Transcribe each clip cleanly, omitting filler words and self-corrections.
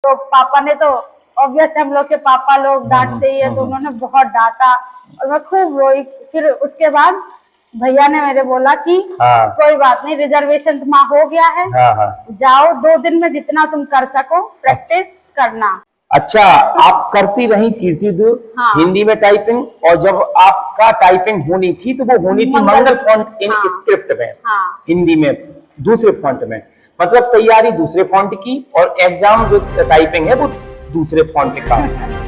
तो पापा ने तो ऑब्वियस हम लोग के पापा लोग डांटते ही है, तो उन्होंने बहुत डांटा और मैं खूब रोई। फिर उसके बाद भैया ने मेरे बोला कि कोई बात नहीं, रिजर्वेशन तुम्हारा हो गया है, जाओ 2 दिन में जितना तुम कर सको प्रैक्टिस करना। अच्छा, आप करती रही कीर्ति दूर हिंदी में टाइपिंग, और जब आपका टाइपिंग होनी थी तो वो होनी थी मंगल फॉन्ट इन स्क्रिप्ट में, हिंदी में दूसरे फॉन्ट में, मतलब तैयारी दूसरे फॉन्ट की और एग्जाम जो टाइपिंग है वो दूसरे फॉन्ट का।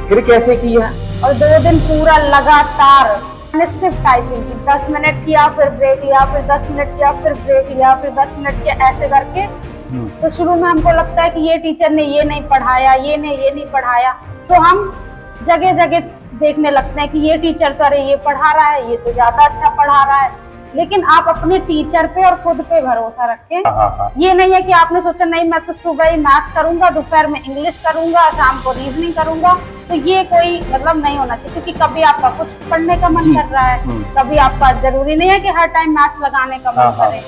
फिर कैसे किया? और 2 दिन पूरा लगातार मैंने सिर्फ टाइपिंग की, 10 मिनट किया फिर ब्रेक लिया, फिर 10 मिनट किया फिर ब्रेक लिया, फिर 10 मिनट किया, ऐसे करके। तो शुरू में हमको लगता है कि ये टीचर ने ये नहीं पढ़ाया, ये नहीं पढ़ाया, तो हम जगह जगह देखने लगते हैं कि ये टीचर तो अरे ये पढ़ा रहा है, ये तो ज्यादा अच्छा पढ़ा रहा है। लेकिन आप अपने टीचर पे और खुद पे भरोसा रखें। ये नहीं है कि आपने सोचा नहीं मैं तो सुबह ही मैथ्स करूंगा, दोपहर में इंग्लिश करूंगा, शाम को रीजनिंग करूंगा, तो ये कोई मतलब नहीं होना चाहिए। क्योंकि कभी आपका कुछ पढ़ने का मन कर रहा है, कभी आपका जरूरी नहीं है कि हर टाइम मैथ्स लगाने का मन करे।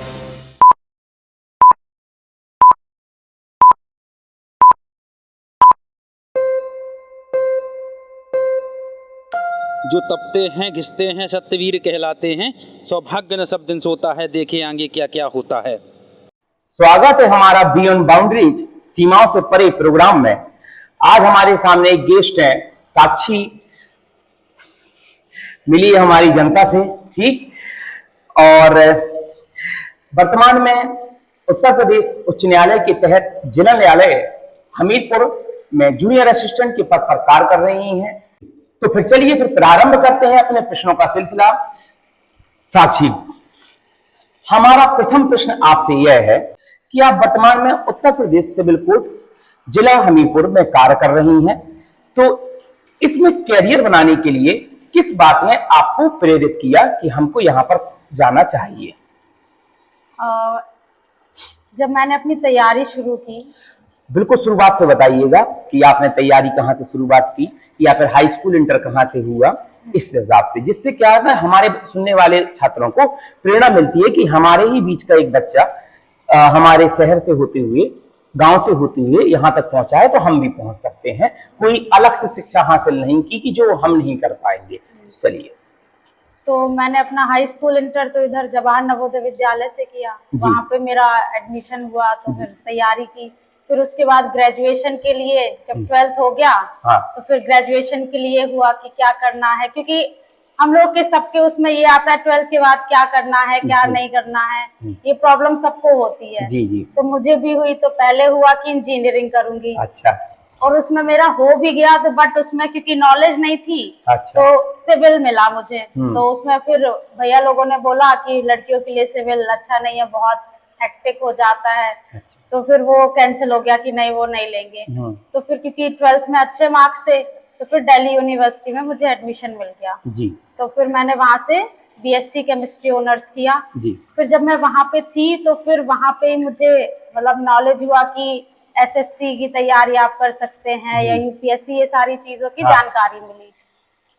जो तपते हैं घिसते हैं सत्यवीर कहलाते हैं, सौभाग्य न सब दिन सोता है, देखे आगे क्या क्या होता है। स्वागत है हमारा बियॉन्ड बाउंड्रीज, सीमाओं से परे प्रोग्राम में। आज हमारे सामने एक गेस्ट है, साक्षी मिली है हमारी जनता से, ठीक। और वर्तमान में उत्तर प्रदेश उच्च न्यायालय के तहत जिला न्यायालय हमीरपुर में जूनियर असिस्टेंट के पद पर कार्य कर रही हैं। तो फिर चलिए फिर प्रारंभ करते हैं अपने प्रश्नों का सिलसिला। साक्षी, हमारा प्रथम प्रश्न आपसे यह है कि आप वर्तमान में उत्तर प्रदेश सिविल कोर्ट जिला हमीरपुर में कार्य कर रही हैं, तो इसमें कैरियर बनाने के लिए किस बात ने आपको प्रेरित किया कि हमको यहाँ पर जाना चाहिए? जब मैंने अपनी तैयारी शुरू की, बिल्कुल शुरुआत से बताइएगा कि आपने तैयारी कहाँ से शुरुआत की, या फिर हाई स्कूल इंटर कहाँ से हुआ, इस हिसाब से, जिससे क्या है हमारे सुनने वाले छात्रों को प्रेरणा मिलती है कि हमारे ही बीच का एक बच्चा हमारे शहर से होते हुए, गांव से होते हुए यहाँ तक पहुंचा है, तो हम भी पहुंच सकते हैं। कोई अलग से शिक्षा हासिल नहीं की कि जो हम नहीं कर पाएंगे। चलिए, तो मैंने अपना हाई स्कूल इंटर तो इधर जवाहर नवोदय विद्यालय से किया, वहाँ पे मेरा एडमिशन हुआ, तो फिर तैयारी की। फिर उसके बाद ग्रेजुएशन के लिए जब 12th हो गया, तो फिर ग्रेजुएशन के लिए हुआ कि क्या करना है, क्योंकि हम लोग के सबके उसमें ये आता है 12th के बाद क्या करना है, क्या नहीं करना है, ये प्रॉब्लम सबको होती है। तो मुझे भी हुई, तो पहले हुआ कि इंजीनियरिंग करूंगी। अच्छा। और उसमें मेरा हो भी गया, तो बट उसमें क्योंकि नॉलेज नहीं थी, तो सिविल मिला मुझे। तो उसमें फिर भैया लोगों ने बोला कि लड़कियों के लिए सिविल अच्छा नहीं है, बहुत हेक्टिक हो जाता है। तो फिर वो कैंसिल हो गया कि नहीं वो नहीं लेंगे। तो फिर क्योंकि 12th में अच्छे मार्क्स थे, तो फिर दिल्ली यूनिवर्सिटी में मुझे एडमिशन मिल गया। तो फिर मैंने वहां से बीएससी केमिस्ट्री ऑनर्स किया। फिर जब मैं वहां पे थी, तो फिर वहां पे मुझे मतलब नॉलेज हुआ कि एसएससी की तैयारी आप कर सकते हैं या यूपीएससी, ये सारी चीजों की जानकारी मिली।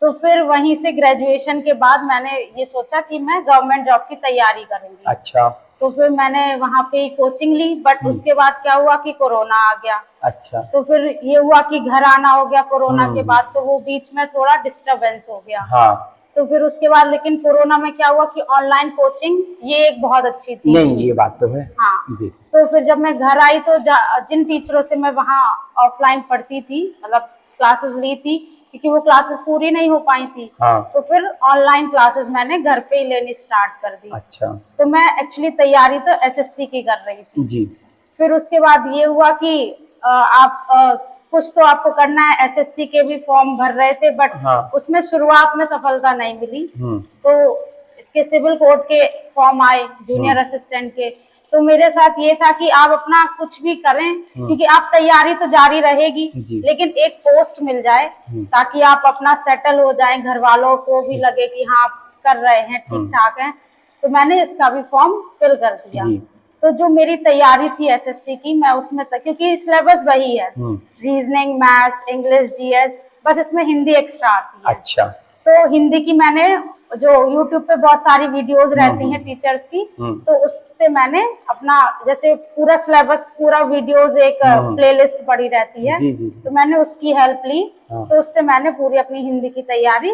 तो फिर वहीं से ग्रेजुएशन के बाद मैंने ये सोचा कि मैं गवर्नमेंट जॉब की तैयारी करूंगी। अच्छा। तो फिर मैंने वहाँ पे कोचिंग ली, बट उसके बाद क्या हुआ कि कोरोना आ गया। अच्छा। तो फिर ये हुआ कि घर आना हो गया कोरोना के बाद, तो वो बीच में थोड़ा डिस्टरबेंस हो गया। तो फिर उसके बाद लेकिन कोरोना में क्या हुआ कि ऑनलाइन कोचिंग ये एक बहुत अच्छी चीज नहीं, ये बात तो है। हाँ। तो फिर जब मैं घर आई, तो जिन टीचरों से मैं वहाँ ऑफलाइन पढ़ती थी, मतलब क्लासेस ली थी, क्योंकि वो क्लासेस पूरी नहीं हो पाई थी, तो फिर ऑनलाइन क्लासेस मैंने घर पे ही लेनी स्टार्ट कर दी। अच्छा। तो मैं एक्चुअली तैयारी तो एसएससी की कर रही थी। फिर उसके बाद ये हुआ कि आप कुछ तो आपको करना है, एसएससी के भी फॉर्म भर रहे थे, बट उसमें शुरुआत में सफलता नहीं मिली। तो इसके सिविल कोर्ट के फॉर्म आए जूनियर असिस्टेंट के, तो मेरे साथ ये था कि आप अपना कुछ भी करें, क्योंकि आप तैयारी तो जारी रहेगी, लेकिन एक पोस्ट मिल जाए ताकि आप अपना सेटल हो जाएं, घर वालों को भी लगे कि हाँ आप कर रहे हैं, ठीक ठाक है। तो मैंने इसका भी फॉर्म फिल कर दिया। तो जो मेरी तैयारी थी एसएससी की, मैं उसमें क्योंकि सिलेबस वही है, रीजनिंग, मैथ्स, इंग्लिश, जीएस, बस इसमें हिंदी एक्स्ट्रा आती है। अच्छा। तो हिंदी की मैंने जो YouTube पे बहुत सारी वीडियोस रहती हैं टीचर्स की, तो उससे मैंने अपना जैसे पूरा सिलेबस, पूरा वीडियोस एक प्लेलिस्ट पड़ी रहती है, तो मैंने उसकी हेल्प ली। तो उससे मैंने पूरी अपनी हिंदी की तैयारी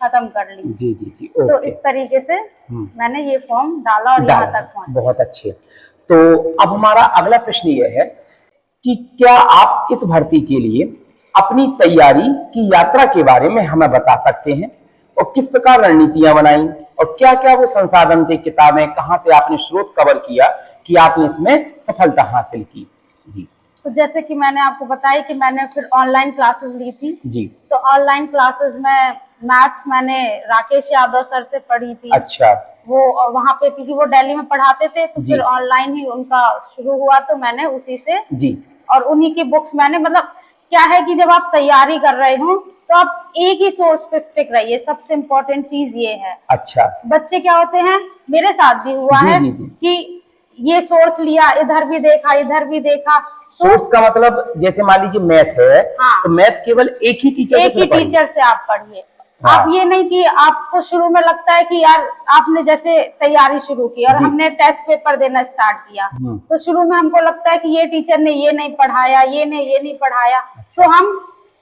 खत्म कर ली। जी जी जी। तो इस तरीके से मैंने ये फॉर्म डाला और यहाँ तक पहुंचा। बहुत अच्छे। तो अब हमारा अगला प्रश्न ये है कि क्या आप इस भर्ती के लिए अपनी तैयारी की यात्रा के बारे में हमें बता सकते हैं, और किस प्रकार रणनीतियां बनाई, और क्या क्या वो संसाधन थे, किताबें, कहाँ से आपने स्रोत कवर किया कि आपने इसमें सफलता हासिल की? जी। तो जैसे कि मैंने आपको बताया कि मैंने फिर ऑनलाइन क्लासेस ली थी जी। तो ऑनलाइन क्लासेस में मैथ्स मैंने राकेश यादव सर से पढ़ी थी। अच्छा। वो वहाँ पे, क्योंकि वो दिल्ली में पढ़ाते थे, तो फिर ऑनलाइन ही उनका शुरू हुआ, तो मैंने उसी से जी, और उन्हीं की बुक्स मैंने, मतलब क्या है कि जब आप तैयारी कर रहे हो तो आप एक ही सोर्स पे स्टिक रहिए, सबसे इम्पोर्टेंट चीज ये है। अच्छा। बच्चे क्या होते हैं, मेरे साथ भी हुआ है कि ये सोर्स लिया, इधर भी देखा, इधर भी देखा। सोर्स का मतलब जैसे मान लीजिए मैथ है, तो मैथ केवल एक ही टीचर से आप पढ़िए। आप ये नहीं कि आपको शुरू में लगता है कि यार आपने जैसे तैयारी शुरू की और हमने टेस्ट पेपर देना स्टार्ट किया, तो शुरू में हमको लगता है कि ये टीचर ने ये नहीं पढ़ाया, ये नहीं पढ़ाया, तो हम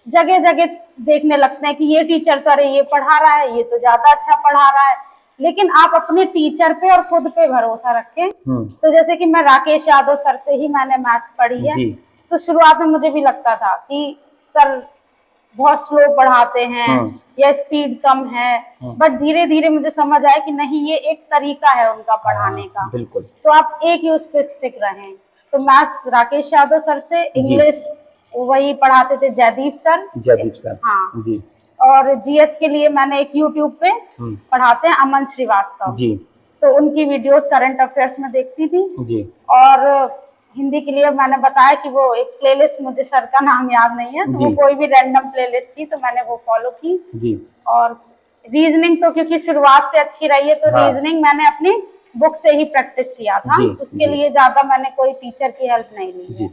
जगह जगह देखने लगते हैं कि ये टीचर तो अरे ये पढ़ा रहा है, ये तो ज्यादा अच्छा पढ़ा रहा है। लेकिन आप अपने टीचर पे और खुद पे भरोसा रखें। तो जैसे कि मैं राकेश यादव सर से ही मैंने मैथ्स पढ़ी है, तो शुरुआत में मुझे भी लगता था कि सर बहुत स्लो पढ़ाते हैं या स्पीड कम है, बट धीरे धीरे मुझे समझ आया कि नहीं, ये एक तरीका है उनका पढ़ाने का। बिल्कुल। तो आप एक ही उस पे स्टिक रहें। तो मैथ्स राकेश यादव सर से, इंग्लिश वही पढ़ाते थे जयदीप सर। हाँ जी। और जीएस के लिए मैंने एक यूट्यूब पे पढ़ाते हैं अमन श्रीवास्तव जी, तो उनकी वीडियोस करंट अफेयर्स में देखती थी जी। और हिंदी के लिए मैंने बताया कि वो एक प्लेलिस्ट, मुझे सर का नाम याद नहीं है, तो वो कोई भी रैंडम प्लेलिस्ट थी, तो मैंने वो फॉलो की जी। और रीजनिंग तो क्योंकि शुरुआत से अच्छी रही है, तो रीजनिंग मैंने अपनी बुक से ही प्रैक्टिस किया था जी, उसके लिए ज्यादा मैंने कोई टीचर की हेल्प नहीं ली जी।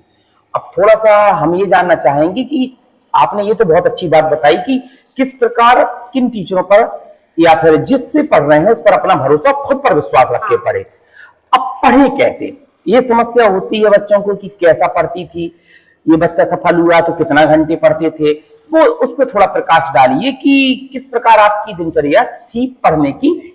अब थोड़ा सा हम ये जानना चाहेंगे कि आपने ये तो बहुत अच्छी बात बताई कि किस प्रकार किन टीचरों पर या फिर जिससे पढ़ रहे हैं उस पर अपना भरोसा, खुद पर विश्वास रख के पढ़े। अब पढ़े कैसे, ये समस्या होती है बच्चों को कि कैसा पढ़ती थी, ये बच्चा सफल हुआ तो कितना घंटे पढ़ते थे, वो उस पर थोड़ा प्रकाश डालिए कि किस प्रकार आपकी दिनचर्या थी पढ़ने की।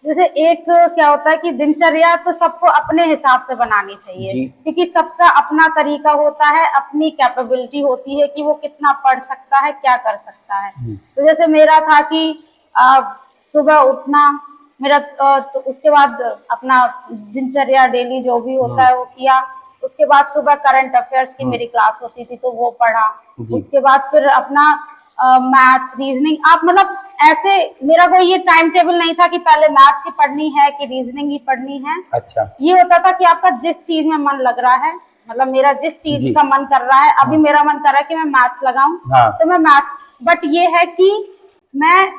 जैसे एक क्या होता है कि दिनचर्या तो सबको अपने हिसाब से बनानी चाहिए, क्योंकि सबका अपना तरीका होता है, अपनी कैपेबिलिटी होती है कि वो कितना पढ़ सकता है, क्या कर सकता है। तो जैसे मेरा था कि सुबह उठना मेरा, तो उसके बाद अपना दिनचर्या डेली जो भी होता है वो किया, उसके बाद सुबह करंट अफेयर्स की मेरी क्लास होती थी तो वो पढ़ा, उसके बाद फिर अपना मैथ्स, रीजनिंग, आप मतलब ऐसे, मेरा कोई ये टाइम टेबल नहीं था कि पहले मैथ्स ही पढ़नी है कि रीजनिंग ही पढ़नी है। अच्छा। ये होता था कि आपका जिस चीज में मन लग रहा है, मतलब मेरा जिस चीज का मन कर रहा है, अभी मेरा मन कर रहा है कि मैं मैथ्स लगाऊं, तो मैं मैथ्स, बट ये है कि मैं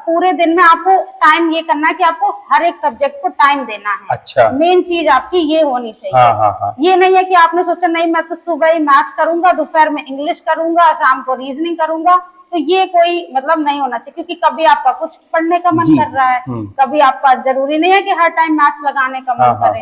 पूरे दिन में आपको टाइम ये करना है कि आपको हर एक सब्जेक्ट को टाइम देना है। अच्छा। मेन चीज आपकी ये होनी चाहिए। ये नहीं है कि आपने सोचा नहीं मैं तो सुबह ही मैथ्स करूंगा, दोपहर में इंग्लिश करूंगा, शाम को रीजनिंग करूंगा, तो ये कोई मतलब नहीं होना चाहिए, क्योंकि कभी आपका कुछ पढ़ने का मन कर रहा है, कभी आपका जरूरी नहीं है कि हर टाइम मैथ्स लगाने का मन करे।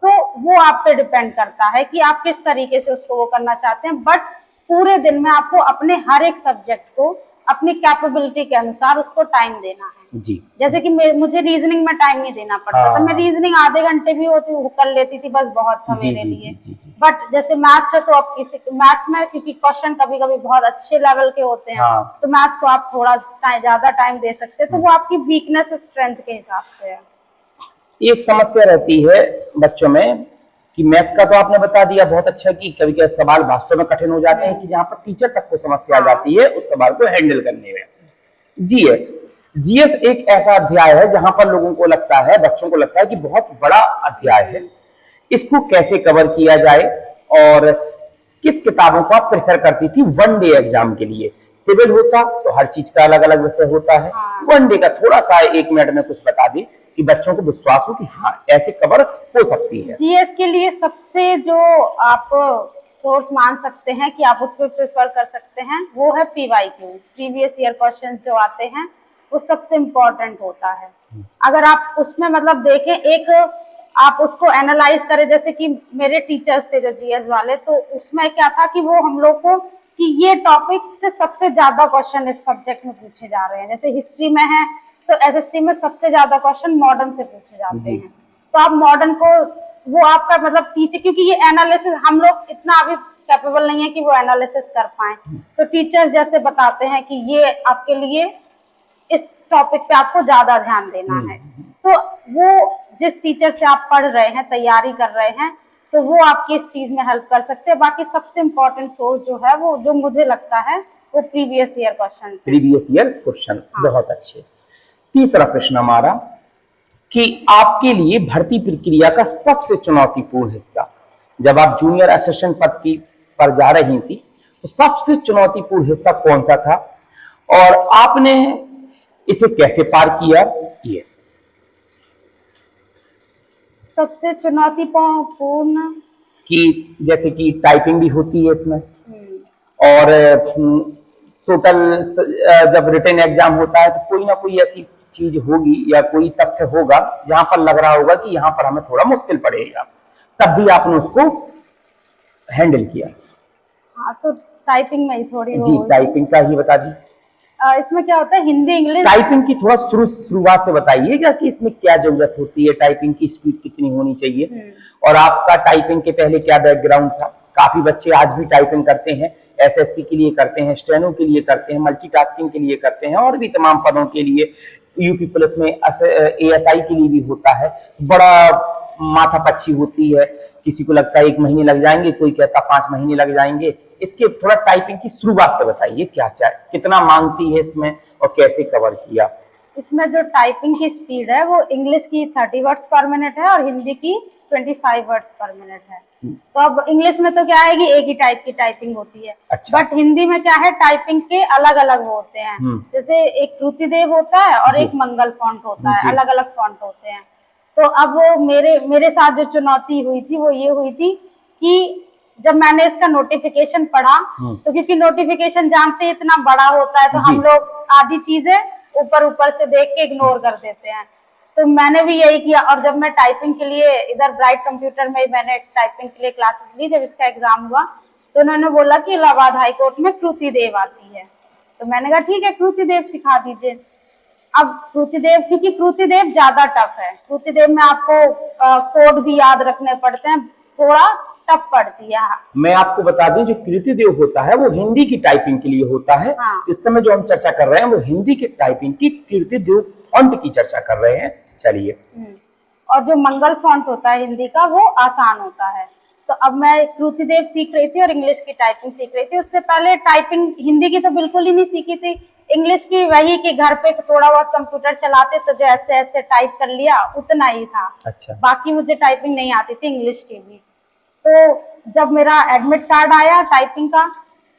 तो वो आप पे डिपेंड करता है कि आप किस तरीके से उसको वो करना चाहते हैं, बट पूरे दिन में आपको अपने हर एक सब्जेक्ट को अपनी कैपेबिलिटी के अनुसार उसको टाइम देना है जी। जैसे कि मुझे रीजनिंग में टाइम नहीं देना पड़ता था, मैं रीजनिंग आधे घंटे भी होती कर लेती थी, बस बहुत था मेरे लिए। बट जैसे मैथ्स है तो आप किसी मैथ्स में, क्योंकि क्वेश्चन कभी कभी बहुत अच्छे लेवल के होते हैं, तो मैथ्स को आप थोड़ा ज्यादा टाइम दे सकते हैं, तो वो आपकी वीकनेस स्ट्रेंथ के हिसाब से है। एक समस्या रहती है बच्चों में कि मैथ का तो आपने बता दिया बहुत अच्छा कि कभी कभी सवाल वास्तव में कठिन हो जाते हैं कि जहां पर टीचर तक को समस्या आ जाती है उस सवाल को हैंडल करने में। जीएस एक ऐसा अध्याय है जहां पर लोगों को लगता है, बच्चों को लगता है कि बहुत बड़ा अध्याय है, इसको कैसे कवर किया जाए, और किस किताबों को आप प्रेफर करती थी वन डे एग्जाम के लिए? सिविल होता तो हर चीज का अलग अलग विषय होता है, वन डे का थोड़ा सा 1 मिनट में कुछ बता दी कि बच्चों को विश्वास हो कि हाँ ऐसे कवर हो सकती है। जीएस के लिए सबसे जो आप सोर्स मान सकते हैं कि आप उस पर प्रेफर कर सकते हैं, वो है PYQ, प्रीवियस ईयर क्वेश्चंस जो आते हैं वो सबसे इम्पोर्टेंट होता है। अगर आप उसमें मतलब देखें, एक आप उसको एनालाइज करें, जैसे कि मेरे टीचर्स थे जो GS वाले, तो उसमें क्या था कि वो हम लोग को कि ये टॉपिक से सबसे ज्यादा क्वेश्चन इस सब्जेक्ट में पूछे जा रहे हैं। जैसे हिस्ट्री में है तो SSC में सबसे ज्यादा क्वेश्चन मॉडर्न से पूछे जाते हैं, तो आप मॉडर्न को वो आपका मतलब टीचर, क्योंकि ये एनालिसिस हम लोग इतना अभी कैपेबल नहीं है कि वो एनालिसिस कर पाए, तो टीचर्स जैसे बताते हैं कि ये आपके लिए इस टॉपिक पे आपको ज्यादा ध्यान देना है। तो वो जिस टीचर से आप पढ़ रहे हैं, तैयारी कर रहे हैं, तो वो आपकी इस चीज में हेल्प कर सकते हैं। बाकी सबसे इम्पोर्टेंट सोर्स जो है वो, जो मुझे लगता है, वो previous year question. Previous year question, बहुत अच्छे। तीसरा प्रश्न हमारा कि आपके लिए भर्ती प्रक्रिया का सबसे चुनौतीपूर्ण हिस्सा, जब आप जूनियर असिस्टेंट पद की पर जा रही थी, तो सबसे चुनौतीपूर्ण हिस्सा कौन सा था और आपने इसे कैसे पार किया? ये सबसे चुनौतीपूर्ण कि जैसे कि टाइपिंग भी होती है इसमें, और टोटल जब रिटन एग्जाम होता है तो कोई ना कोई ऐसी चीज होगी या कोई तथ्य होगा जहां पर लग रहा होगा कि यहाँ पर हमें थोड़ा मुश्किल पड़ेगा, तब भी आपने उसको हैंडल किया। हाँ, तो टाइपिंग में ही थोड़ी जी, टाइपिंग का ही बता दी। इसमें क्या होता है, हिंदी इंग्लिश। टाइपिंग की थोड़ा शुरुआत से बताइएगा कि इसमें क्या जरूरत होती है, टाइपिंग की स्पीड कितनी होनी चाहिए, और आपका टाइपिंग के पहले क्या बैकग्राउंड था। काफी बच्चे आज भी टाइपिंग करते हैं, SSC के लिए करते हैं, स्टेनो के लिए करते हैं, मल्टीटास्किंग के लिए करते हैं, और भी तमाम पदों के लिए, UP पुलिस में ASI के लिए भी होता है। बड़ा माथापच्ची होती है, किसी को लगता है 1 महीने लग जाएंगे, कोई कहता 5 महीने लग जाएंगे। इसके थोड़ा टाइपिंग की शुरुआत से बताइए, क्या चाहे, कितना मांगती है इसमें और कैसे कवर किया? इसमें जो टाइपिंग की स्पीड है वो इंग्लिश की 30 वर्ड्स पर मिनट है और हिंदी की 25 वर्ड्स पर मिनट है। तो अब इंग्लिश में तो क्या है कि एक ही टाइप की टाइपिंग होती है। अच्छा। बट हिंदी में क्या है, टाइपिंग के अलग अलग होते हैं। जैसे एक कृतिदेव होता है और एक मंगल फॉन्ट होता है, अलग अलग फॉन्ट होते हैं। तो अब वो मेरे साथ जो चुनौती हुई थी वो ये हुई थी कि जब मैंने इसका नोटिफिकेशन पढ़ा, तो क्योंकि नोटिफिकेशन जानते हैं इतना बड़ा होता है, तो हम लोग आधी चीजें ऊपर से देख के इग्नोर कर देते हैं। तो मैंने भी यही किया, और जब मैं टाइपिंग के लिए इधर ब्राइट कंप्यूटर में मैंने टाइपिंग के लिए क्लासेस ली, जब इसका एग्जाम हुआ तो उन्होंने बोला कि इलाहाबाद हाई कोर्ट में कृतिदेव आती है। तो मैंने कहा ठीक है, कृतिदेव सिखा दीजिए। अब कृतिदेव, क्योंकि कृतिदेव ज्यादा टफ है, कृतिदेव में आपको कोड भी याद रखने पड़ते हैं, थोड़ा टफ पड़ती है। मैं आपको बता दूं, जो कृतिदेव होता है वो हिंदी की टाइपिंग के लिए होता है। इस समय जो हम चर्चा कर रहे हैं वो हिंदी की टाइपिंग की कृतिदेव फॉन्ट की चर्चा कर रहे हैं। चलिए। और जो मंगल फॉन्ट होता है हिंदी का, वो आसान होता है। तो अब मैं कृतिदेव सीख रही थी और इंग्लिश की टाइपिंग सीख रही थी। उससे पहले टाइपिंग हिंदी की तो बिल्कुल ही नहीं सीखी थी, इंग्लिश की वही कि घर पे थोड़ा बहुत कंप्यूटर चलाते तो जो ऐसे ऐसे टाइप कर लिया, उतना ही था। अच्छा। बाकी मुझे टाइपिंग नहीं आती थी इंग्लिश की भी। तो जब मेरा एडमिट कार्ड आया टाइपिंग का,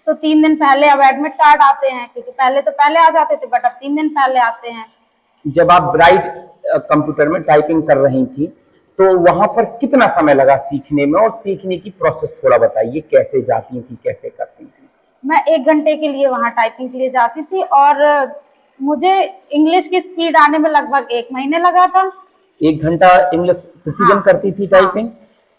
तो 3 दिन पहले अब एडमिट कार्ड आते हैं, क्योंकि पहले तो पहले आ जाते थे, बट अब 3 दिन पहले आते हैं। जब आप ब्राइट कंप्यूटर में टाइपिंग कर रही थी तो वहां पर कितना समय लगा सीखने में, और सीखने की प्रोसेस थोड़ा बताइए, कैसे जाती थी, कैसे करती थी? मैं 1 घंटे के लिए वहां टाइपिंग के लिए जाती थी, और मुझे इंग्लिश की स्पीड आने में लगभग 1 महीने लगा था। 1 घंटा इंग्लिश प्रतिदिन करती थी टाइपिंग?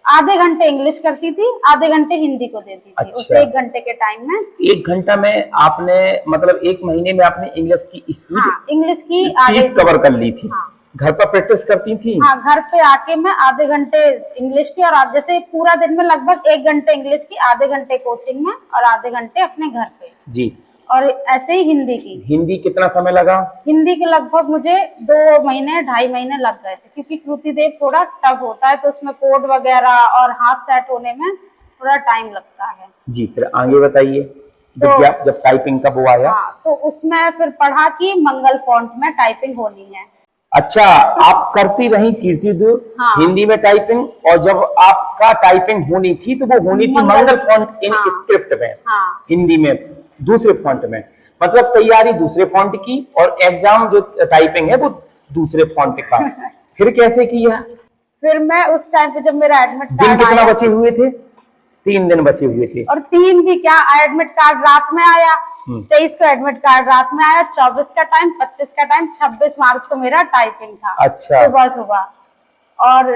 आधे घंटे इंग्लिश करती थी, आधे घंटे हिंदी को देती थी। अच्छा। उसे 1 घंटे के टाइम में 1 घंटा में आपने, मतलब 1 महीने में आपने इंग्लिश की स्पीड, इंग्लिश की 30 कवर कर ली थी। घर पर प्रैक्टिस करती थी? हाँ, घर पे आके मैं आधे घंटे इंग्लिश की, और आप जैसे पूरा दिन में लगभग 1 घंटे इंग्लिश की, आधे घंटे कोचिंग में और आधे घंटे अपने घर पे जी। और ऐसे ही हिंदी की। हिंदी कितना समय लगा? हिंदी के लगभग मुझे 2 महीने 2.5 महीने लग गए थे, क्योंकि कृतिदेव थोड़ा टफ होता है, तो उसमें कोड वगैरह और हाथ सेट होने में थोड़ा टाइम लगता है। जी, फिर आगे बताइए। जब टाइपिंग का वो आया, तो उसमें फिर पढ़ा कि मंगल फॉन्ट में टाइपिंग होनी है। अच्छा, आप करती रही कृतिदेव हिंदी में टाइपिंग, और जब आपका टाइपिंग होनी थी तो वो होनी थी मंगल फॉन्ट इन स्क्रिप्ट में, हिंदी में दूसरे फॉन्ट में। मतलब तैयारी दूसरे फॉन्ट की और एग्जाम जो टाइपिंग है वो दूसरे फॉन्ट का। फिर कैसे किया? फिर मैं उस टाइम पे जब मेरा एडमिट दिन कार्ड कितना आया, बचे हुए थे? 3 दिन बचे हुए थे। और 3 भी क्या, एडमिट कार्ड रात में आया, 23 को एडमिट कार्ड रात में आया, 24 का टाइम, 25 का टाइम, 26 मार्च को मेरा टाइपिंग था। अच्छा। सुबह सुबह। और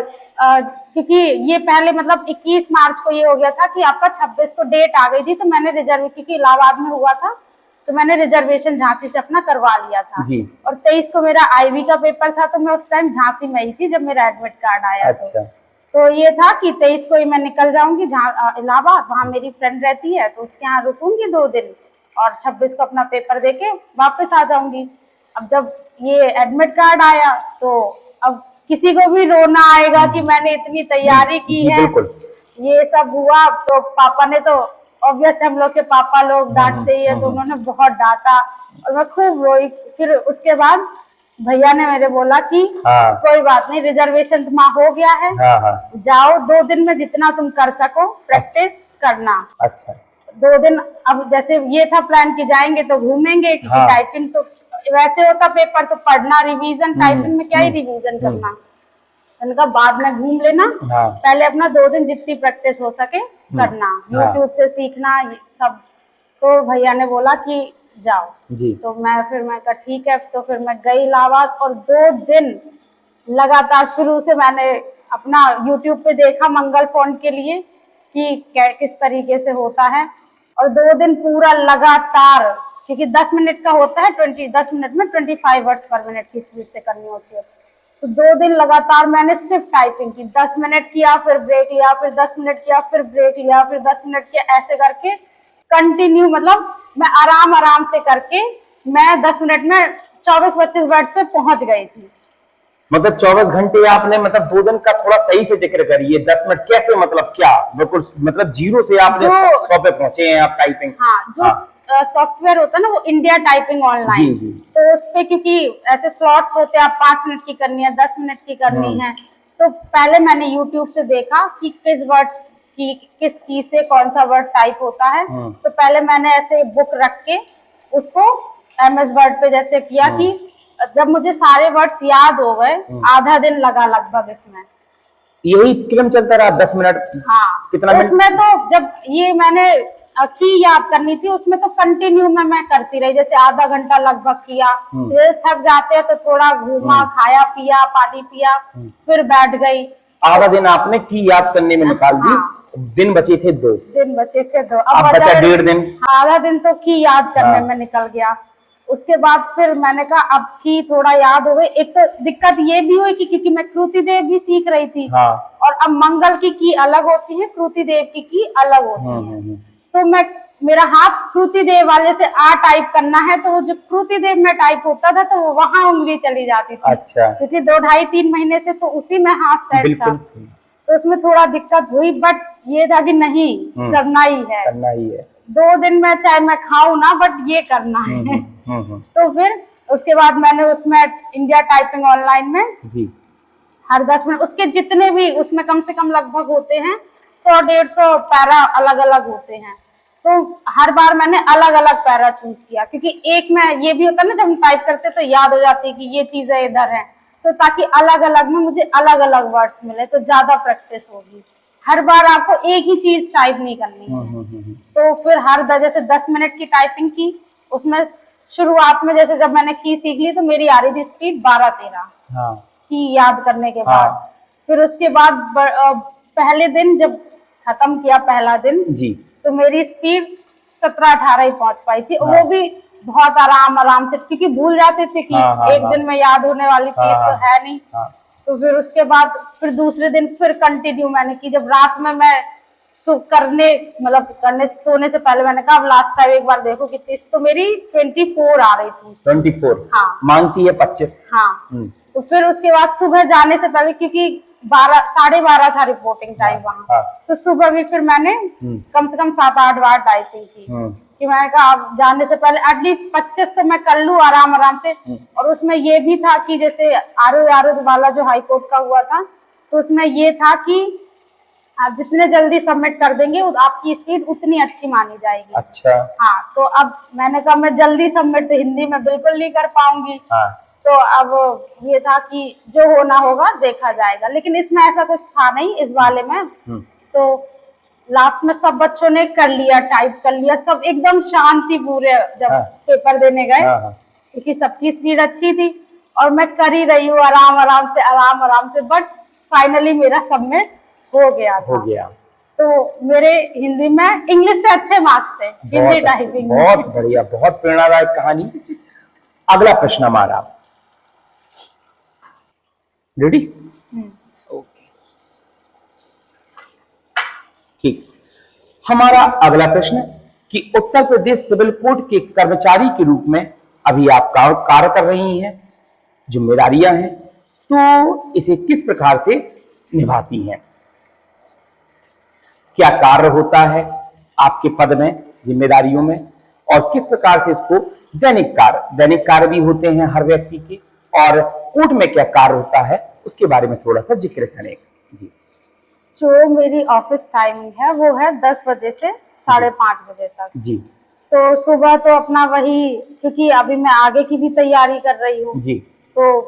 क्योंकि ये पहले मतलब 21 मार्च को ये हो गया था कि आपका 26 को डेट आ गई थी, तो मैंने रिजर्व, क्योंकि इलाहाबाद में हुआ था तो मैंने रिजर्वेशन झांसी से अपना करवा लिया था जी। और 23 को मेरा आईवी का पेपर था, तो मैं उस टाइम झांसी में ही थी जब मेरा एडमिट कार्ड आया। अच्छा। तो ये था कि 23 को ही मैं निकल जाऊंगी इलाहाबाद, वहां मेरी फ्रेंड रहती है तो उसके यहाँ रुकूंगी 2 दिन और 26 को अपना पेपर देके वापस आ जाऊंगी। अब जब ये एडमिट कार्ड आया तो अब किसी को भी रोना आएगा कि मैंने इतनी तैयारी की जी, है, बिल्कुल। ये सब हुआ तो पापा ने तो ऑब्वियस, हम लोग के पापा लोग डांटते ही है, तो उन्होंने बहुत डांटा और मैं खूब रोई। फिर उसके बाद भैया ने मेरे बोला कि हाँ। कोई बात नहीं, रिजर्वेशन तुम्हारा हो गया है, हाँ हाँ। जाओ 2 दिन में जितना तुम कर सको प्रैक्टिस करना। अच्छा। 2 दिन, अब जैसे ये था प्लान कि जाएंगे तो घूमेंगे, क्योंकि हाँ। टाइपिंग तो वैसे होता पेपर तो पढ़ना रिवीजन, टाइपिंग में क्या ही रिवीजन करना, उनका बाद में घूम लेना। हाँ। पहले अपना 2 दिन जितनी प्रैक्टिस हो सके करना, यूट्यूब से सीखना ये सब। तो भैया ने बोला कि जाओ जी। तो मैं कहा ठीक है, तो फिर मैं गई इलाहाबाद और 2 दिन लगातार शुरू से मैंने अपना यूट्यूब पे देखा मंगल फॉन्ट के लिए कि किस तरीके से होता है, और 2 दिन पूरा लगातार, क्योंकि 10 मिनट का होता है, 10 मिनट में 25 वर्ड्स पर मिनट की स्पीड से करनी होती है। तो 2 दिन लगातार मैंने सिर्फ टाइपिंग की, 10 मिनट किया फिर ब्रेक लिया, फिर 10 मिनट किया फिर ब्रेक लिया, फिर 10 मिनट किया, ऐसे करके कंटिन्यू, मतलब मैं आराम से करके मैं 10 मिनट में 24-25 वर्ड्स पे पहुंच गई थी। मतलब 24 घंटे आपने, मतलब 2 दिन का थोड़ा सही से जिक्र करिए। 10 मिनट कैसे, मतलब क्या, बिल्कुल मतलब 0 से आपने 100 पे पहुंचे हैं आप टाइपिंग। हाँ, जो सॉफ्टवेयर होता है ना वो इंडिया टाइपिंग ऑनलाइन, तो उस पे क्योंकि ऐसे स्लॉट्स होते हैं, आप 5 मिनट की करनी है, 10 मिनट की करनी है, तो पहले मैंने यूट्यूब से देखा कि किस वर्ड की, किस की से कौन सा वर्ड टाइप होता है। तो पहले मैंने ऐसे बुक रख के उसको MS वर्ड पे जैसे किया कि जब मुझे सारे वर्ड्स याद हो गए, आधा दिन लगा लगभग इसमें। यही क्रम चलता रहा 10 मिनट। हाँ, कितना उसमें तो जब ये मैंने की याद करनी थी, उसमें तो कंटिन्यू में मैं करती रही, जैसे आधा घंटा लगभग किया, फिर थक जाते हैं तो थोड़ा घूमा, खाया पिया, पानी पिया, फिर बैठ गई। आधा दिन आपने की याद करने में निकाल दी। दिन बचे थे 2 दिन बचे थे 2, अब बचा 1.5 दिन। आधा दिन तो की याद करने में निकल गया। उसके बाद फिर मैंने कहा अब की थोड़ा याद हो गई। एक तो दिक्कत ये भी हुई कि क्योंकि मैं कृति देव भी सीख रही थी, और अब मंगल की अलग होती है, कृति देव की अलग होती है, तो मेरा हाथ कृति देव वाले से आ टाइप करना है, तो वो जो कृति देव में टाइप होता था तो वहां उंगली चली जाती थी। अच्छा। क्योंकि 2-2.5-3 महीने से तो उसी में हाथ सेट था, तो उसमें थोड़ा दिक्कत हुई, बट ये था कि नहीं, करना ही है। 2 दिन में चाहे मैं खाऊं ना, बट ये करना है। तो फिर उसके बाद मैंने उसमें इंडिया टाइपिंग ऑनलाइन में जी हर 10 मिनट उसके जितने भी, उसमें कम से कम लगभग होते हैं 100-150 पैरा अलग अलग होते हैं, तो हर बार मैंने अलग अलग पैरा चूज किया, क्योंकि एक में ये भी होता है ना, जब हम टाइप करते तो याद हो जाती है कि ये चीजें इधर है, तो ताकि अलग अलग में मुझे अलग अलग वर्ड्स मिले तो ज्यादा प्रैक्टिस होगी। हर बार आपको एक ही चीज टाइप नहीं करनी है। तो फिर जैसे 10 मिनट की टाइपिंग की, उसमें शुरुआत में जैसे जब मैंने की सीख ली तो मेरी आ रही थी स्पीड 12-13 की याद करने के बाद। फिर उसके बाद पहले दिन जब खत्म किया पहला दिन जी, तो मेरी स्पीड 17-18 ही पहुंच पाई थी। वो भी बहुत आराम से, क्योंकि भूल जाते थे कि एक दिन में याद होने वाली चीज तो है नहीं। तो फिर उसके बाद फिर दूसरे दिन फिर कंटिन्यू मैंने की। जब रात में मैं करने सोने से पहले मैंने कहा अब लास्ट टाइम एक बार देखो कितनी, तो मेरी 24 आ रही थी। 24 हाँ, मांगती है 25 हाँ। तो फिर उसके बाद सुबह जाने से पहले, क्योंकि 12-12:30 था रिपोर्टिंग टाइम वहाँ, तो सुबह भी फिर मैंने कम से कम 7-8 बार टाइपिंग की कि मैंने कहा अब जाने से पहले एटलीस्ट 25 तो मैं कर लूँ आराम से। और उसमें ये भी था कि जैसे आरो वाला जो हाई कोर्ट का हुआ था, तो उसमें ये था कि आप जितने जल्दी सबमिट कर देंगे आपकी स्पीड उतनी अच्छी मानी जाएगी। अच्छा हाँ, तो अब मैंने कहा मैं जल्दी सबमिट तो हिंदी में बिल्कुल नहीं कर पाऊंगी। तो अब ये था कि जो होना होगा देखा जाएगा, लेकिन इसमें ऐसा कुछ था नहीं इस वाले में। तो लास्ट में सब बच्चों ने कर लिया, टाइप कर लिया, सब एकदम शांति पूरे जब पेपर देने गए, क्योंकि सबकी स्पीड अच्छी थी और मैं कर ही रही हूँ आराम आराम से, बट फाइनली मेरा सबमिट हो गया था। हो गया। तो मेरे हिंदी में इंग्लिश से अच्छे मार्क्स थे, हिंदी टाइपिंग में। बहुत बढ़िया, बहुत प्रेरणादायक कहानी। अगला प्रश्न हमारा, रेडी? ओके, ठीक। हमारा अगला प्रश्न कि उत्तर प्रदेश सिविल कोर्ट के कर्मचारी के रूप में अभी आप कार्य कर रही हैं, जिम्मेदारियां हैं, तो इसे किस प्रकार से निभाती हैं? क्या कार्य होता है आपके पद में, जिम्मेदारियों में, और किस प्रकार से इसको दैनिक कार्य भी होते हैं हर व्यक्ति के, और कोर्ट में क्या कार्य होता है उसके बारे में थोड़ा सा जिक्र करें जी। जो मेरी ऑफिस टाइमिंग है वो है 10 बजे से 5:30 बजे तक जी। तो सुबह तो अपना वही, क्योंकि अभी मैं आगे की भी तैयारी कर रही हूँ जी, तो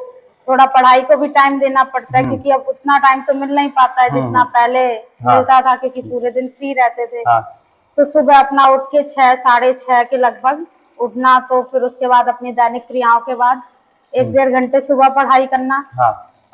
थोड़ा पढ़ाई को भी टाइम देना पड़ता है, क्योंकि अब उतना टाइम तो मिल नहीं पाता है जितना पहले मिलता था, क्योंकि पूरे दिन फ्री रहते थे। तो सुबह अपना उठ के 6 साढ़े 6 के लगभग उठना, तो फिर उसके बाद अपनी दैनिक क्रियाओं के बाद 1-1.5 घंटे सुबह पढ़ाई करना,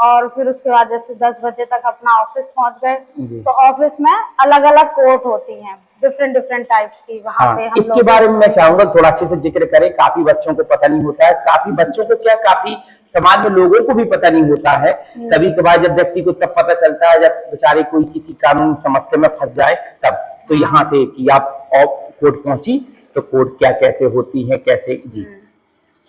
और फिर उसके बाद जैसे 10 बजे तक अपना ऑफिस पहुंच गए। तो ऑफिस में अलग अलग कोर्ट होती हैं, डिफरेंट टाइप्स की, वहाँ पे हम इसके बारे में मैं चाहूंगा थोड़ा अच्छे से जिक्र करें। काफी बच्चों को पता नहीं होता है, काफी बच्चों को क्या, काफी समाज में लोगों को भी पता नहीं होता है। कभी कभार जब व्यक्ति को तब पता चलता है जब बेचारे कोई किसी कानूनी समस्या में फंस जाए तब। तो यहाँ से कि आप कोर्ट पहुंची तो कोर्ट क्या कैसे होती है, कैसे जी?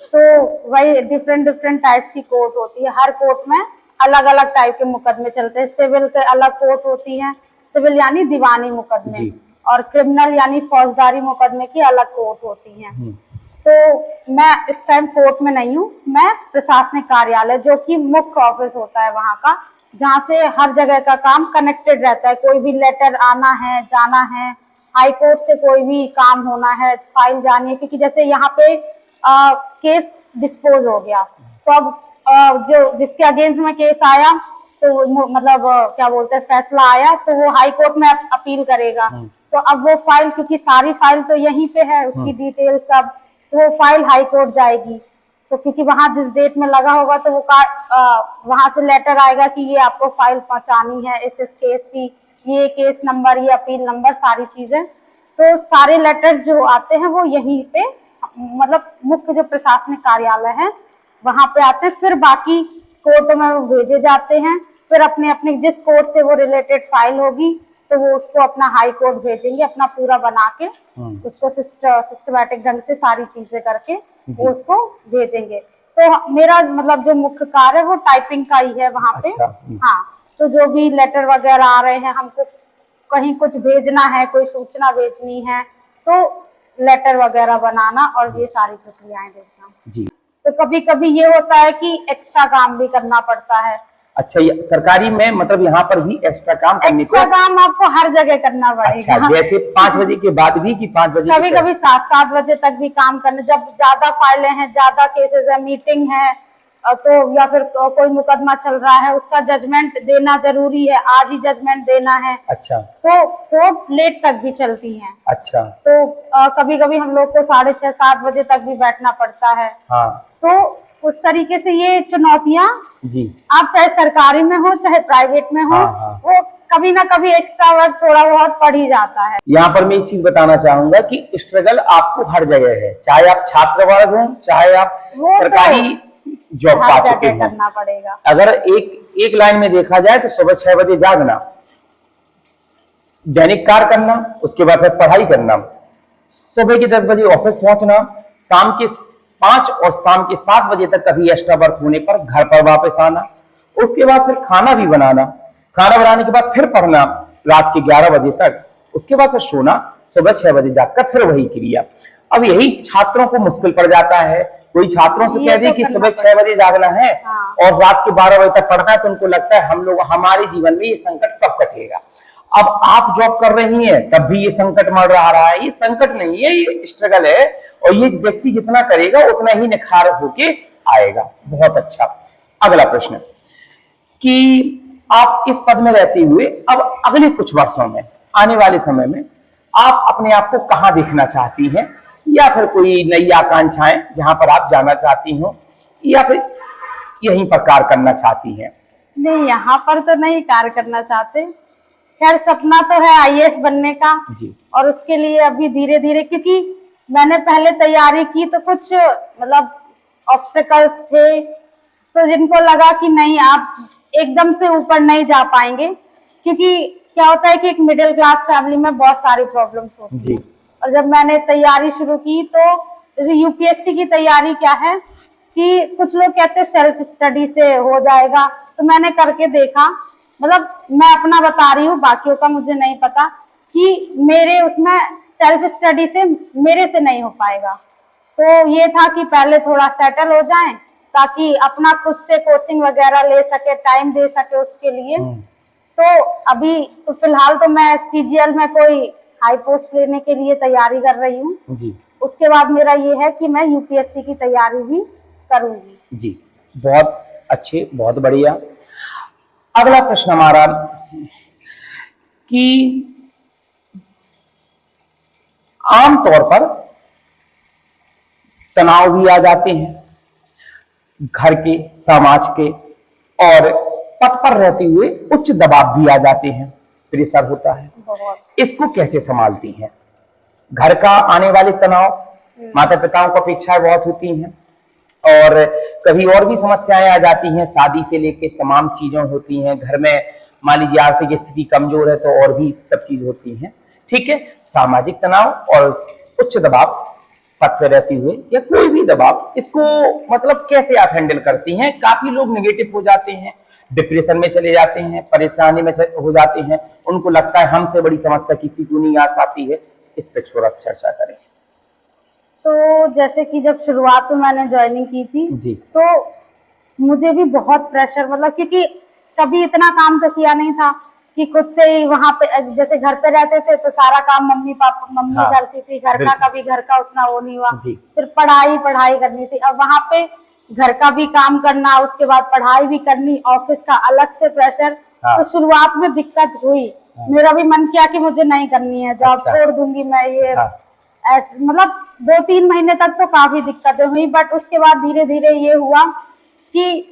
तो वही डिफरेंट टाइप्स की कोर्ट होती है, हर कोर्ट में अलग अलग टाइप के मुकदमे चलते हैं। सिविल के अलग कोर्ट होती है, सिविल यानी दीवानी मुकदमे, और क्रिमिनल यानी फौजदारी मुकदमे की अलग कोर्ट होती हैं। तो मैं इस टाइम कोर्ट में नहीं हूँ, मैं प्रशासनिक कार्यालय, जो कि मुख्य ऑफिस होता है वहाँ का, जहाँ से हर जगह का काम कनेक्टेड रहता है। कोई भी लेटर आना है, जाना है, हाई कोर्ट से कोई भी काम होना है, फाइल जानी है, क्योंकि जैसे यहाँ पे केस डिस्पोज हो गया, तो अब जो जिसके अगेंस्ट में केस आया, तो मतलब क्या बोलते हैं, फैसला आया, तो वो हाई कोर्ट में अपील करेगा। तो अब वो फाइल, क्योंकि सारी फाइल तो यहीं पे है, उसकी डिटेल सब, तो वो फाइल हाई कोर्ट जाएगी। तो क्योंकि वहां जिस डेट में लगा होगा, तो वो वहां से लेटर आएगा कि ये आपको फाइल पहुंचानी है, इस केस की, ये केस नंबर, ये अपील नंबर, सारी चीजें। तो सारे लेटर्स जो आते हैं वो यहीं पे, मतलब मुख्य जो प्रशासनिक कार्यालय है वहां पे आते हैं। फिर बाकी कोर्टों में वो भेजे जाते हैं, फिर अपने अपने जिस कोर्ट से वो रिलेटेड फाइल होगी, तो वो उसको अपना हाई कोर्ट भेजेंगे, अपना पूरा बना के उसको सिस्टमैटिक ढंग से सारी चीजें करके वो उसको भेजेंगे। तो मेरा मतलब जो मुख्य कार्य है वो टाइपिंग का ही है वहाँ पे। हाँ, तो जो भी लेटर वगैरह आ रहे हैं, हमको कहीं कुछ भेजना है, कोई सूचना भेजनी है, तो लेटर वगैरह बनाना और ये सारी प्रक्रियाएं देखना जी। तो कभी कभी ये होता है कि एक्स्ट्रा काम भी करना पड़ता है। अच्छा, ये सरकारी में मतलब यहाँ पर भी एक्स्ट्रा काम करने को, एक्स्ट्रा काम आपको हर जगह करना पड़ेगा। अच्छा, जैसे 5 बजे के बाद भी कि 5 बजे, कभी कभी 7 बजे तक भी काम करने, जब ज्यादा फाइलें हैं, ज्यादा केसेस है, मीटिंग है, तो या फिर कोई मुकदमा चल रहा है, उसका जजमेंट देना जरूरी है, आज ही जजमेंट देना है। अच्छा, तो कोर्ट लेट तक भी चलती है। अच्छा, तो कभी कभी हम लोग को 6:30-7 बजे तक भी बैठना पड़ता है। हाँ, तो उस तरीके से ये चुनौतियां जी, आप चाहे सरकारी में हो चाहे प्राइवेट में हो, वो कभी ना कभी एक्स्ट्रा वर्क थोड़ा बहुत पड़ ही जाता है। यहाँ पर मैं एक चीज बताना चाहूंगा कि स्ट्रगल आपको हर जगह है, चाहे आप छात्र वर्ग हो, चाहे आप सरकारी जॉब पा चुके हैं, करना पड़ेगा। अगर एक लाइन में देखा जाए तो सुबह 6 बजे जागना, दैनिक कार्य करना, उसके बाद फिर पढ़ाई करना, सुबह के 10 बजे ऑफिस पहुंचना, शाम के 5 और शाम के 7 बजे तक कभी एक्स्ट्रा वर्क होने पर घर पर वापस आना, उसके बाद फिर खाना भी बनाना, खाना बनाने के बाद फिर पढ़ना रात के 11 बजे तक, उसके बाद फिर सोना, सुबह 6 बजे जाकर फिर वही क्रिया। अब यही छात्रों को मुश्किल पड़ जाता है। कोई छात्रों से कह दे कि सुबह 6 बजे जागना है और रात के 12 बजे तक पढ़ना है, तो उनको लगता है हम लोग, हमारे जीवन में ये संकट कब कटेगा। अब आप जॉब कर रही हैं तब भी ये संकट मर रहा है। ये संकट नहीं है, ये स्ट्रगल है, और ये व्यक्ति जितना करेगा उतना ही निखार होके आएगा। बहुत अच्छा। अगला प्रश्न कि आप इस पद में रहते हुए अब अगले कुछ वर्षों में आने वाले समय में आप अपने आप को कहाँ देखना चाहती हैं, या फिर कोई नई आकांक्षाएं जहां पर आप जाना चाहती हो, या फिर यहीं पर कार्य करना चाहती हैं? नहीं, यहाँ पर तो नहीं कार्य करना चाहते। खैर सपना तो है आईएएस बनने का जी। और उसके लिए अभी धीरे धीरे, क्योंकि मैंने पहले तैयारी की तो कुछ मतलब ऑब्स्टेकल्स थे, तो जिनको लगा कि नहीं आप एकदम से ऊपर नहीं जा पाएंगे, क्योंकि क्या होता है कि एक मिडिल क्लास फैमिली में बहुत सारी प्रॉब्लम्स होती जी। है। और जब मैंने तैयारी शुरू की तो जैसे यूपीएससी की तैयारी क्या है कि कुछ लोग कहते हैं सेल्फ स्टडी से हो जाएगा, तो मैंने करके देखा, मतलब मैं अपना बता रही हूँ, बाकियों का मुझे नहीं पता, कि मेरे उसमें सेल्फ स्टडी से मेरे से नहीं हो पाएगा। तो ये था कि पहले थोड़ा सेटल हो जाएं ताकि अपना खुद से कोचिंग वगैरह ले सके, टाइम दे सके उसके लिए। तो अभी तो फिलहाल तो मैं सीजीएल में कोई हाई पोस्ट लेने के लिए तैयारी कर रही हूँ जी। उसके बाद मेरा ये है कि मैं यूपीएससी की तैयारी भी करूंगी। जी, बहुत अच्छे, बहुत बढ़िया। अगला प्रश्न हमारा कि आमतौर पर तनाव भी आ जाते हैं, घर के, समाज के, और पथ पर रहते हुए उच्च दबाव भी आ जाते हैं, प्रेशर होता है। बहुत। इसको कैसे संभालती हैं? घर का आने वाले तनाव, माता पिताओं को अपेक्षाएं बहुत होती हैं, और कभी और भी समस्याएं आ जाती हैं, शादी से लेके तमाम चीजें होती हैं, घर में मान लीजिए आर्थिक स्थिति कमजोर है तो और भी सब चीज होती हैं। ठीक है, सामाजिक तनाव और उच्च दबाव पद पे रहते हुए, या कोई भी दबाव, इसको मतलब कैसे आप हैंडल करती हैं? काफी लोग नेगेटिव हो जाते हैं, डिप्रेशन में चले जाते हैं, परेशानी में हो जाते हैं, उनको लगता है हमसे बड़ी समस्या किसी को नहीं आ पाती है। इस पे थोड़ा चर्चा करें। तो जैसे कि जब शुरुआत में मैंने ज्वाइनिंग की थी जी। तो मुझे भी बहुत प्रेशर, मतलब क्योंकि कभी इतना काम तो किया नहीं था कि खुद से ही वहां पे, जैसे घर पे रहते थे तो सारा काम मम्मी हाँ, करती थी, घर का कभी घर का उतना वो नहीं हुआ, जी। सिर्फ पढ़ाई करनी थी। अब वहां पे घर का भी काम करना, उसके बाद पढ़ाई भी करनी, ऑफिस का अलग से प्रेशर। हाँ। तो शुरुआत में दिक्कत हुई, मेरा भी मन किया कि मुझे नहीं करनी है, जॉब अच्छा। छोड़ दूंगी मैं ये। हाँ। ऐसे मतलब 2-3 महीने तक तो काफी दिक्कतें हुई, बट उसके बाद धीरे धीरे ये हुआ कि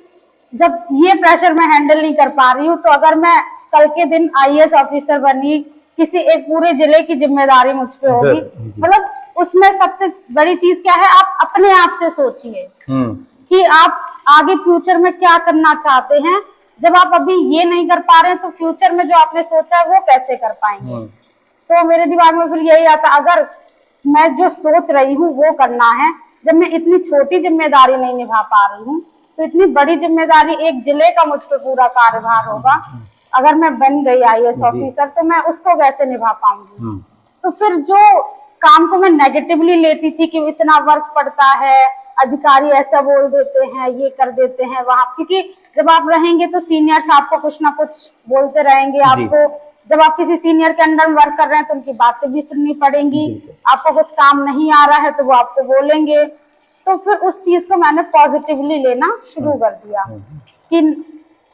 जब ये प्रेशर मैं हैंडल नहीं कर पा रही हूँ, तो अगर मैं कल के दिन आईएएस ऑफिसर बनी, किसी एक पूरे जिले की जिम्मेदारी मुझ पे होगी, मतलब उसमें सबसे बड़ी चीज क्या है, आप अपने आप से सोचिए कि आप आगे फ्यूचर में क्या करना चाहते हैं। जब आप अभी ये नहीं कर पा रहे हैं तो फ्यूचर में जो आपने सोचा है वो कैसे कर पाएंगे। तो मेरे दिमाग में फिर यही आता, अगर मैं जो सोच रही हूँ वो करना है, जब मैं इतनी छोटी जिम्मेदारी नहीं निभा पा रही हूँ तो इतनी बड़ी जिम्मेदारी, एक जिले का मुझ पे पूरा कार्यभार होगा, अगर मैं बन गई आईएएस ऑफिसर तो मैं उसको कैसे निभा पाऊंगी। तो फिर जो काम को मैं नेगेटिवली लेती थी कि इतना वर्क पड़ता है, अधिकारी ऐसा बोल देते हैं, ये कर देते हैं वहां, क्योंकि जब आप रहेंगे तो सीनियर्स आपको कुछ ना कुछ बोलते रहेंगे, आपको जब आप किसी सीनियर के अंडर में वर्क कर रहे हैं तो उनकी बातें भी सुननी पड़ेंगी, आपको कुछ काम नहीं आ रहा है तो वो आपको बोलेंगे। तो फिर उस चीज को मैंने पॉजिटिवली लेना शुरू कर दिया कि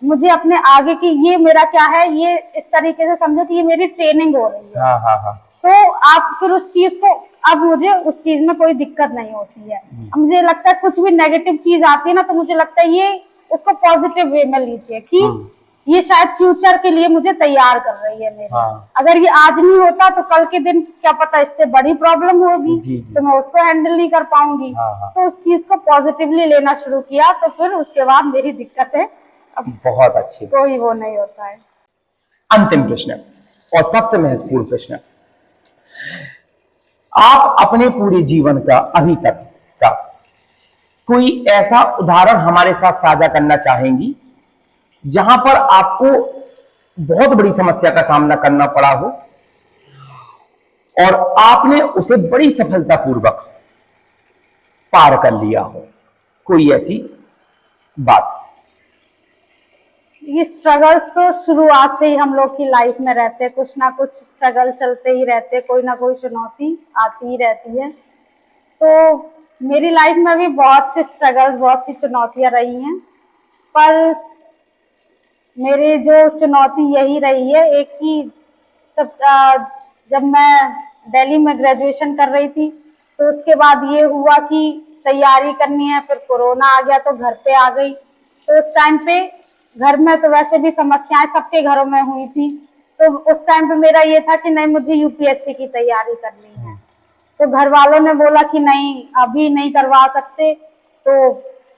मुझे अपने आगे की, ये मेरा क्या है, ये इस तरीके से समझो कि ये मेरी ट्रेनिंग हो रही है। तो आप फिर उस चीज को, अब मुझे उस चीज में कोई दिक्कत नहीं होती है। अब मुझे लगता है कुछ भी नेगेटिव चीज आती है ना, तो मुझे लगता है ये उसको पॉजिटिव वे में लीजिए कि ये शायद फ्यूचर के लिए मुझे तैयार कर रही है मेरे। अगर ये आज नहीं होता तो कल के दिन क्या पता इससे बड़ी प्रॉब्लम होगी, तो मैं उसको हैंडल नहीं कर पाऊंगी। तो उस चीज को पॉजिटिवली लेना शुरू किया, तो फिर उसके बाद मेरी दिक्कतें अब बहुत अच्छी, कोई वो नहीं होता है। अंतिम प्रश्न और सबसे महत्वपूर्ण प्रश्न, आप अपने पूरे जीवन का अभी तक का कोई ऐसा उदाहरण हमारे साथ साझा करना चाहेंगी जहां पर आपको बहुत बड़ी समस्या का सामना करना पड़ा हो और आपने उसे बड़ी सफलतापूर्वक पार कर लिया हो, कोई ऐसी बात? ये स्ट्रगल्स तो शुरुआत से ही हम लोग की लाइफ में रहते हैं, कुछ ना कुछ स्ट्रगल चलते ही रहते, कोई ना कोई चुनौती आती ही रहती है। तो मेरी लाइफ में भी बहुत सी स्ट्रगल्स, बहुत सी चुनौतियां रही हैं, पर मेरी जो चुनौती यही रही है एक, कि जब मैं दिल्ली में ग्रेजुएशन कर रही थी तो उसके बाद ये हुआ कि तैयारी करनी है, फिर कोरोना आ गया तो घर पे आ गई। तो उस टाइम पे घर में तो वैसे भी समस्याएं सबके घरों में हुई थी, तो उस टाइम पे मेरा ये था कि नहीं मुझे यूपीएससी की तैयारी करनी है। तो घर वालों ने बोला कि नहीं अभी नहीं करवा सकते, तो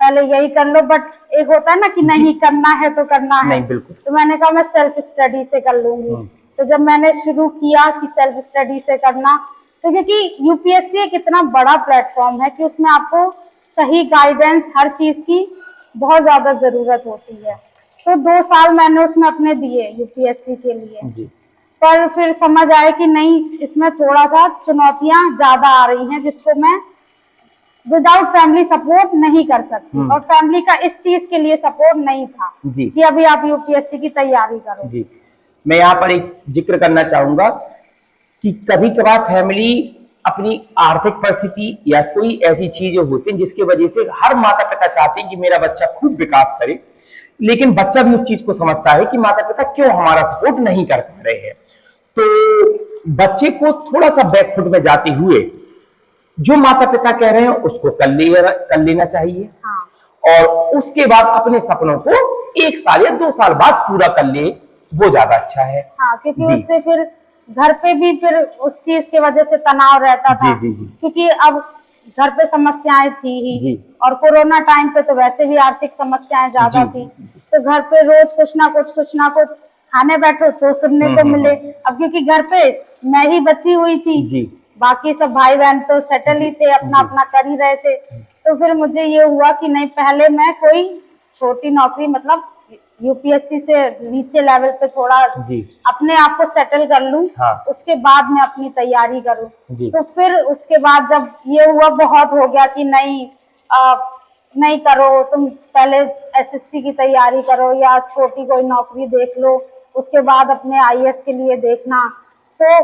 पहले यही कर लो, बट एक होता है ना कि नहीं करना है तो करना है। नहीं, बिल्कुल। तो मैंने कहा मैं सेल्फ स्टडी से कर लूंगी। तो जब मैंने शुरू किया कि सेल्फ स्टडी से करना, तो क्योंकि यूपीएससी एक इतना बड़ा प्लेटफॉर्म है कि उसमें आपको सही गाइडेंस हर चीज की बहुत ज्यादा जरूरत होती है। तो 2 साल मैंने उसमें अपने दिए यूपीएससी के लिए जी। पर फिर समझ आया कि नहीं इसमें थोड़ा सा चुनौतियां ज्यादा आ रही हैं जिसको मैं विदाउट फैमिली सपोर्ट नहीं कर सकती, और फैमिली का इस चीज के लिए सपोर्ट नहीं था जी। कि अभी आप यूपीएससी की तैयारी करो। जी, मैं यहाँ पर एक जिक्र करना चाहूंगा कि कभी कभार फैमिली अपनी आर्थिक परिस्थिति या कोई ऐसी चीज होती है जिसकी वजह से हर माता पिता चाहते हैं कि मेरा बच्चा खूब विकास करे, लेकिन बच्चा भी उस चीज को समझता है कि माता पिता क्यों हमारा सपोर्ट नहीं कर पा रहे हैं। तो बच्चे को थोड़ा सा बैकफुट में जाते हुए जो माता पिता कह रहे हैं उसको कर लेना चाहिए। हाँ। और उसके बाद अपने सपनों को 1 साल या 2 साल बाद पूरा कर ले, वो ज्यादा अच्छा है। हाँ, क्योंकि उससे फिर घर पे भी फिर उस चीज की वजह से तनाव रहता था। जी, जी, जी। क्योंकि अब घर पे समस्याएं थी ही जी। और कोरोना टाइम पे तो वैसे भी आर्थिक समस्याएं ज्यादा थी, तो घर पे रोज कुछ ना कुछ खाने बैठो तो सुनने को मिले। अब क्योंकि घर पे मैं ही बची हुई थी जी। बाकी सब भाई बहन तो सेटल ही थे, अपना अपना कर ही रहे थे। तो फिर मुझे ये हुआ कि नहीं पहले मैं कोई छोटी नौकरी मतलब यूपीएससी से नीचे लेवल पे थोड़ा अपने आप को सेटल कर लूं। हाँ। उसके बाद मैं अपनी तैयारी करूं। तो फिर उसके बाद जब ये हुआ बहुत हो गया कि नहीं करो, तुम पहले एसएससी की तैयारी करो या छोटी कोई नौकरी देख लो, उसके बाद अपने आईएएस के लिए देखना। तो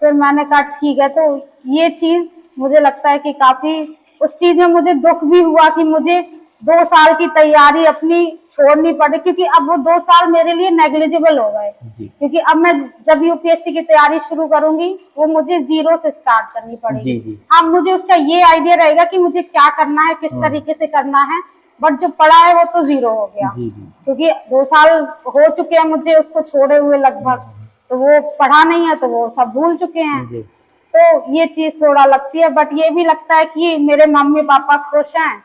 फिर मैंने कहा ठीक है। तो ये चीज मुझे लगता है कि काफी उस चीज में मुझे दुख भी हुआ कि मुझे 2 साल की तैयारी अपनी छोड़नी पड़ी, क्योंकि अब वो 2 साल मेरे लिए नेग्लिजिबल हो गए। क्योंकि अब मैं जब यूपीएससी की तैयारी शुरू करूंगी वो मुझे 0 से स्टार्ट करनी पड़ेगी। हाँ, मुझे उसका ये आइडिया रहेगा कि मुझे क्या करना है, किस तरीके से करना है, बट जो पढ़ा है वो तो 0 हो गया। क्योंकि 2 साल हो चुके हैं मुझे उसको छोड़े हुए लगभग, तो वो पढ़ा नहीं है तो वो सब भूल चुके हैं। तो ये चीज थोड़ा लगती है, बट ये भी लगता है कि मेरे मम्मी पापा खुश हैं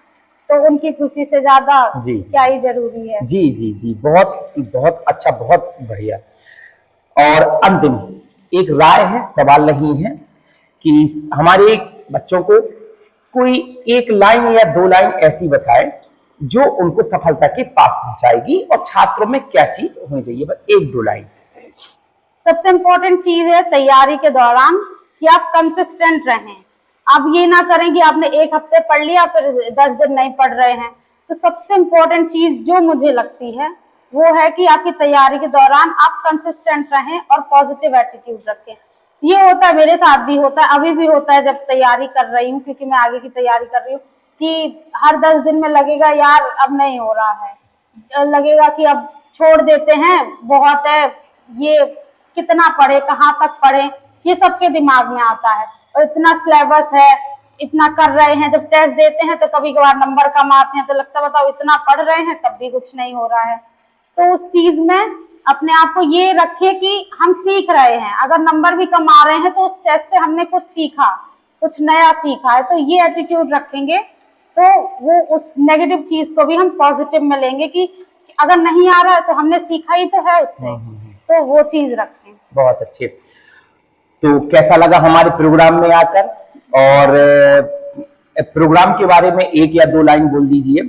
तो उनकी खुशी से ज्यादा क्या ही जरूरी है। जी जी जी, बहुत बहुत अच्छा, बहुत बढ़िया। और अंतिम एक राय है, सवाल नहीं है, कि हमारे बच्चों को कोई 1 लाइन या 2 लाइन ऐसी बताए जो उनको सफलता के पास पहुंचाएगी, और छात्रों में क्या चीज होनी चाहिए, बस 1-2 लाइन। सबसे इम्पोर्टेंट चीज है तैयारी के दौरान कि आप कंसिस्टेंट रहें। आप ये ना करें कि आपने 1 हफ्ते पढ़ लिया फिर 10 दिन नहीं पढ़ रहे हैं। तो सबसे इम्पोर्टेंट चीज जो मुझे लगती है वो है कि आपकी तैयारी के दौरान आप कंसिस्टेंट रहें और पॉजिटिव एटीट्यूड रखें। ये होता है, मेरे साथ भी होता है, अभी भी होता है जब तैयारी कर रही हूँ, क्योंकि मैं आगे की तैयारी कर रही हूँ, कि हर 10 दिन में लगेगा यार अब नहीं हो रहा है, लगेगा कि अब छोड़ देते हैं, बहुत है, ये कितना पढ़े, कहाँ तक पढ़े, ये सबके दिमाग में आता है। और इतना सिलेबस है, इतना कर रहे हैं, जब टेस्ट देते हैं तो कभी कभार नंबर कम आते हैं, तो लगता है बताओ इतना पढ़ रहे हैं तब भी कुछ नहीं हो रहा है। तो उस चीज में अपने आप को ये रखे कि हम सीख रहे हैं, अगर नंबर भी कम आ रहे हैं तो उस टेस्ट से हमने कुछ सीखा, कुछ नया सीखा है। तो ये एटीट्यूड रखेंगे तो वो उस नेगेटिव चीज को भी हम पॉजिटिव में लेंगे कि अगर नहीं आ रहा है तो हमने सीखा ही तो है उससे, तो वो चीज रखें। बहुत अच्छे। तो कैसा लगा हमारे प्रोग्राम में आकर, और प्रोग्राम के बारे में 1 या 2 लाइन बोल दीजिए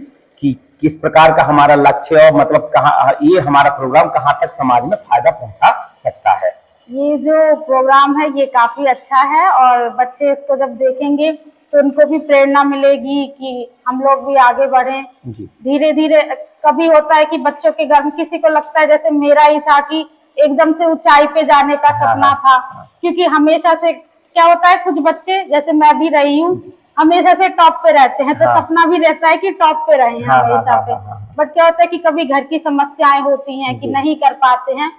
कि किस प्रकार का हमारा लक्ष्य है, और मतलब कहाँ ये हमारा प्रोग्राम कहाँ तक समाज में फायदा पहुंचा सकता है। ये जो प्रोग्राम है ये काफी अच्छा है, और बच्चे इसको जब देखेंगे तो उनको भी प्रेरणा मिलेगी कि हम लोग भी आगे बढ़ें। धीरे धीरे कभी होता है कि बच्चों के घर में किसी को लगता है, जैसे मेरा ही था कि एकदम से ऊंचाई पे जाने का सपना था, क्योंकि हमेशा से क्या होता है, कुछ बच्चे जैसे मैं भी रही हूँ हमेशा से टॉप पे रहते हैं, तो सपना भी रहता है कि टॉप पे रहें हमेशा पे। बट क्या होता है कि कभी घर की समस्याएं होती हैं कि नहीं कर पाते हैं,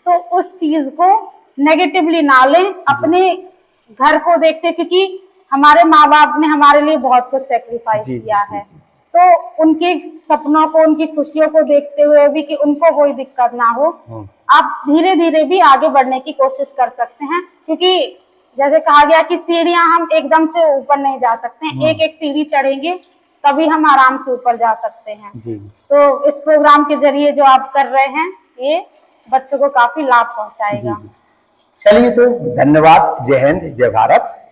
तो उस चीज को नेगेटिवली ना लें, अपने घर को देखते, क्योंकि हमारे माँ बाप ने हमारे लिए बहुत कुछ सेक्रीफाइस किया है। तो उनके सपनों को, उनकी खुशियों को देखते हुए भी कि उनको कोई दिक्कत ना हो, आप धीरे धीरे भी आगे बढ़ने की कोशिश कर सकते हैं। क्योंकि जैसे कहा गया कि सीढ़ियां हम एकदम से ऊपर नहीं जा सकते, एक एक सीढ़ी चढ़ेंगे तभी हम आराम से ऊपर जा सकते हैं। तो इस प्रोग्राम के जरिए जो आप कर रहे हैं, ये बच्चों को काफी लाभ पहुंचाएगा। चलिए, तो धन्यवाद। जय हिंद, जय भारत।